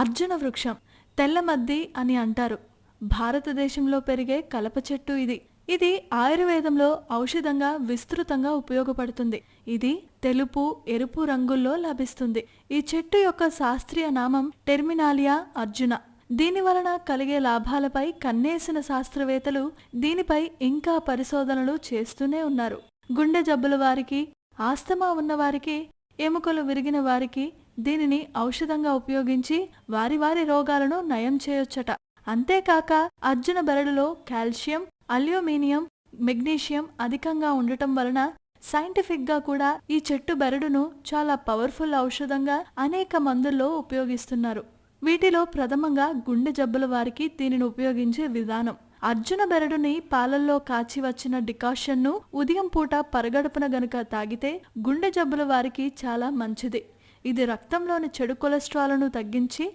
అర్జున వృక్షం, తెల్లమద్ది అని అంటారు. భారతదేశంలో పెరిగే కలప చెట్టు ఇది. ఇది ఆయుర్వేదంలో ఔషధంగా విస్తృతంగా ఉపయోగపడుతుంది. ఇది తెలుపు, ఎరుపు రంగుల్లో లభిస్తుంది. ఈ చెట్టు యొక్క శాస్త్రీయ నామం టెర్మినాలియా అర్జున. దీని వలన కలిగే లాభాలపై కన్నేసిన శాస్త్రవేత్తలు దీనిపై ఇంకా పరిశోధనలు చేస్తూనే ఉన్నారు. గుండె జబ్బుల వారికి, ఆస్తమా ఉన్నవారికి, ఎముకలు విరిగిన వారికి దీనిని ఔషధంగా ఉపయోగించి వారి వారి రోగాలను నయం చేయొచ్చట. అంతేకాక అర్జున బెరడులో కాల్షియం, అల్యూమినియం, మెగ్నీషియం అధికంగా ఉండటం వలన సైంటిఫిక్ గా కూడా ఈ చెట్టు బెరడును చాలా పవర్ఫుల్ ఔషధంగా అనేక మందుల్లో ఉపయోగిస్తున్నారు. వీటిలో ప్రథమంగా గుండె జబ్బుల వారికి దీనిని ఉపయోగించే విధానం. అర్జున బెరడుని పాలల్లో కాచి వచ్చిన డికాషన్ను ఉదయం పూట పరగడుపున గనుక తాగితే గుండె జబ్బుల వారికి చాలా మంచిది. ఇది రక్తంలోని చెడు కొలెస్ట్రాల్ను తగ్గించి